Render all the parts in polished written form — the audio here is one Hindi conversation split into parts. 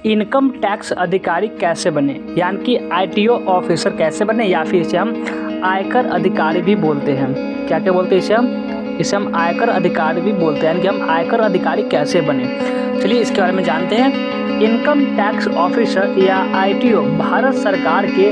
इनकम टैक्स अधिकारी कैसे बने, यानी कि आईटीओ ऑफिसर कैसे बने, या फिर इसे हम आयकर अधिकारी भी बोलते हैं। क्या क्या बोलते हैं इसे हम आयकर अधिकारी भी बोलते हैं, यानी कि हम आयकर अधिकारी कैसे बने। चलिए इसके बारे में जानते हैं। इनकम टैक्स ऑफिसर या आईटीओ भारत सरकार के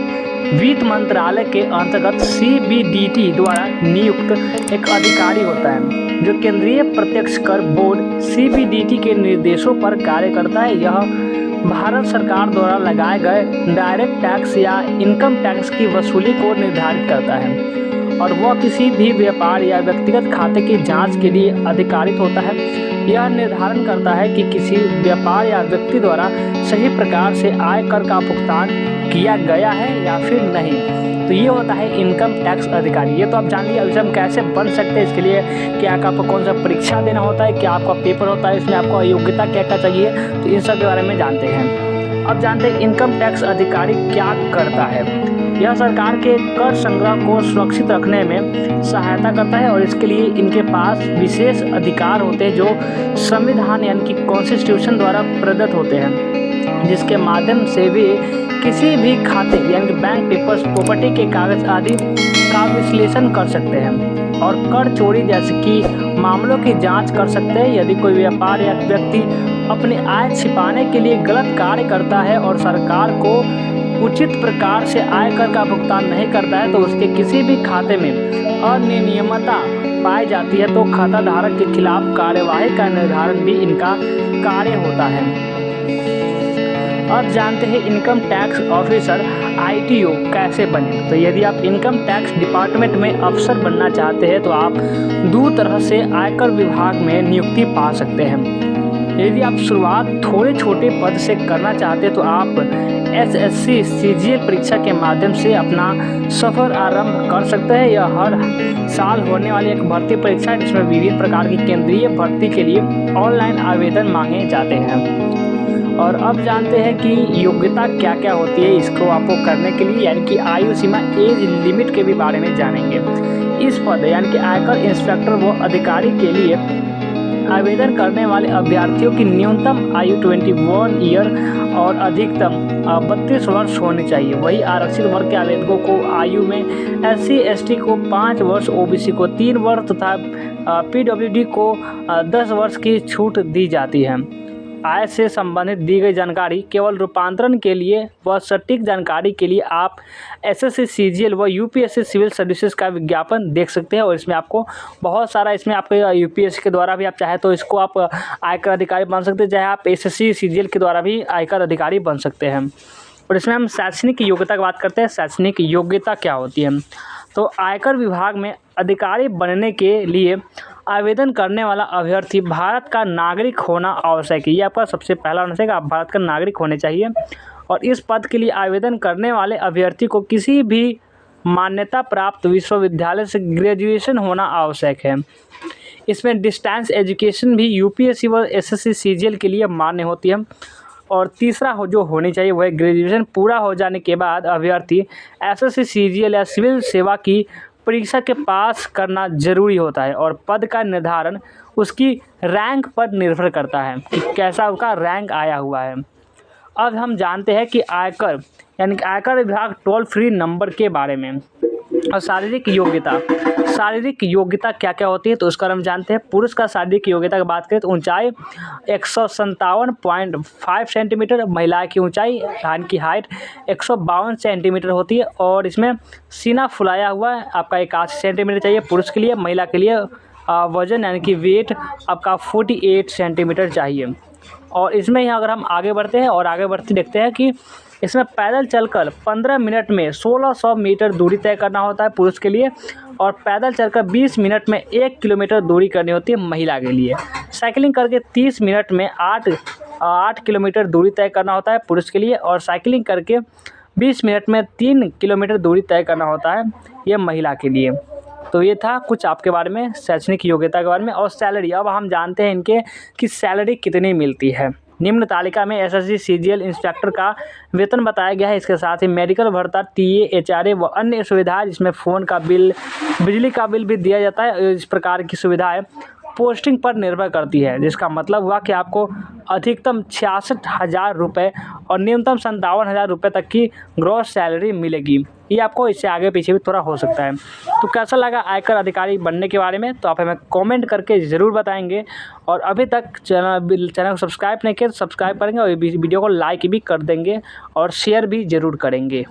वित्त मंत्रालय के अंतर्गत सीबीडीटी द्वारा नियुक्त एक अधिकारी होता है जो केंद्रीय प्रत्यक्ष कर बोर्ड सीबीडीटी के निर्देशों पर कार्य करता है। यह भारत सरकार द्वारा लगाए गए डायरेक्ट टैक्स या इनकम टैक्स की वसूली को निर्धारित करता है और वह किसी भी व्यापार या व्यक्तिगत खाते की जांच के लिए अधिकारित होता है। यह निर्धारण करता है कि किसी व्यापार या व्यक्ति द्वारा सही प्रकार से आय कर का भुगतान किया गया है या फिर नहीं। तो ये होता है इनकम टैक्स अधिकारी। ये तो आप जान लीजिए। अब हम कैसे बन सकते हैं, इसके लिए क्या आपको कौन सा परीक्षा देना होता है, क्या आपका पेपर होता है, इसमें आपको योग्यता क्या क्या चाहिए, तो इन सब के बारे में जानते हैं। अब जानते हैं इनकम टैक्स अधिकारी क्या करता है। यह सरकार के कर संग्रह को सुरक्षित रखने में सहायता करता है और इसके लिए इनके पास विशेष अधिकार होते हैं जो संविधान यानी कि कॉन्स्टिट्यूशन द्वारा प्रदत्त होते हैं, जिसके माध्यम से भी किसी भी खाते यानी कि बैंक पेपर्स, प्रॉपर्टी के कागज आदि का विश्लेषण कर सकते हैं और कर चोरी जैसे कि मामलों की जांच कर सकते हैं। यदि कोई व्यापार या व्यक्ति अपनी आय छिपाने के लिए गलत कार्य करता है और सरकार को उचित प्रकार से आयकर का भुगतान नहीं करता है तो उसके किसी भी खाते में अनियमितता पाई जाती है तो खाता धारक के खिलाफ कार्यवाही का निर्धारण भी इनका कार्य होता है। अब जानते हैं इनकम टैक्स ऑफिसर आईटीओ कैसे बने। तो यदि आप इनकम टैक्स डिपार्टमेंट में अफसर बनना चाहते हैं तो आप दो तरह से आयकर विभाग में नियुक्ति पा सकते हैं। यदि आप शुरुआत थोड़े छोटे पद से करना चाहते हैं तो आप एसएससी सीजीएल परीक्षा के माध्यम से अपना सफ़र आरंभ कर सकते हैं। यह हर साल होने वाली एक भर्ती परीक्षा है जिसमें विभिन्न प्रकार की केंद्रीय भर्ती के लिए ऑनलाइन आवेदन मांगे जाते हैं। और अब जानते हैं कि योग्यता क्या क्या होती है इसको आपको करने के लिए, यानी कि आयु सीमा एज लिमिट के भी बारे में जानेंगे। इस पद यानी कि आयकर इंस्पेक्टर व अधिकारी के लिए आवेदन करने वाले अभ्यर्थियों की न्यूनतम आयु 21 ईयर और अधिकतम 32 वर्ष होनी चाहिए। वही आरक्षित वर्ग के आवेदकों को आयु में SC ST को 5 वर्ष, OBC को 3 वर्ष तथा PWD को 10 वर्ष की छूट दी जाती है। आय से संबंधित दी गई जानकारी केवल रूपांतरण के लिए व सटीक जानकारी के लिए आप SSC CGL व UPSC सिविल सर्विसेज का विज्ञापन देख सकते हैं और इसमें आपको बहुत सारा इसमें आपके UPSC के द्वारा भी आप चाहे तो इसको आप आयकर अधिकारी बन सकते हैं, चाहे आप SSC CGL के द्वारा भी आयकर अधिकारी बन सकते हैं। और इसमें हम शैक्षणिक योग्यता की बात करते हैं। शैक्षणिक योग्यता क्या होती है, तो आयकर विभाग में अधिकारी बनने के लिए आवेदन करने वाला अभ्यर्थी भारत का नागरिक होना आवश्यक है। ये आपका सबसे पहला होना चाहिए, आप भारत का नागरिक होने चाहिए। और इस पद के लिए आवेदन करने वाले अभ्यर्थी को किसी भी मान्यता प्राप्त विश्वविद्यालय से ग्रेजुएशन होना आवश्यक है। इसमें डिस्टेंस एजुकेशन भी UPSC व SSC CGL के लिए मान्य होती है। और तीसरा जो होनी चाहिए वह ग्रेजुएशन पूरा हो जाने के बाद अभ्यर्थी SSC CGL या सिविल सेवा की परीक्षा के पास करना जरूरी होता है और पद का निर्धारण उसकी रैंक पर निर्भर करता है कि कैसा उसका रैंक आया हुआ है। अब हम जानते हैं कि आयकर यानी कि आयकर विभाग टोल फ्री नंबर के बारे में। और शारीरिक योग्यता क्या क्या होती है तो उसका हम जानते हैं। पुरुष का शारीरिक योग्यता की बात करें तो ऊंचाई 157.5 सेंटीमीटर, महिला की ऊंचाई यानी कि हाइट 152 सेंटीमीटर होती है और इसमें सीना फुलाया हुआ है आपका 81 सेंटीमीटर चाहिए पुरुष के लिए। महिला के लिए वजन यानी कि वेट आपका 48 सेंटीमीटर चाहिए। और इसमें यहाँ अगर हम आगे बढ़ते हैं और आगे बढ़ते देखते हैं कि इसमें पैदल चलकर 15 मिनट में 1600 मीटर दूरी तय करना होता है पुरुष के लिए और पैदल चलकर 20 मिनट में 1 किलोमीटर दूरी करनी होती है महिला के लिए। साइकिलिंग करके 30 मिनट में 8 किलोमीटर दूरी तय करना होता है पुरुष के लिए और साइकिलिंग करके 20 मिनट में 3 किलोमीटर दूरी तय करना होता है ये महिला के लिए। तो ये था कुछ आपके बारे में शैक्षणिक योग्यता के बारे में। और सैलरी, अब हम जानते हैं इनके कि सैलरी कितनी मिलती है। निम्न तालिका में SSC CGL इंस्पेक्टर का वेतन बताया गया है। इसके साथ ही मेडिकल भत्ता, TA HRA व अन्य सुविधाएं जिसमें फ़ोन का बिल, बिजली का बिल भी दिया जाता है। इस प्रकार की सुविधाएं पोस्टिंग पर निर्भर करती है, जिसका मतलब हुआ कि आपको अधिकतम 66,000 रुपये और न्यूनतम 57,000 रुपये तक की ग्रॉस सैलरी मिलेगी। ये आपको इससे आगे पीछे भी थोड़ा हो सकता है। तो कैसा लगा आयकर अधिकारी बनने के बारे में, तो आप हमें कमेंट करके ज़रूर बताएंगे। और अभी तक चैनल को सब्सक्राइब नहीं किया तो सब्सक्राइब करेंगे और वीडियो को लाइक भी कर देंगे और शेयर भी ज़रूर करेंगे।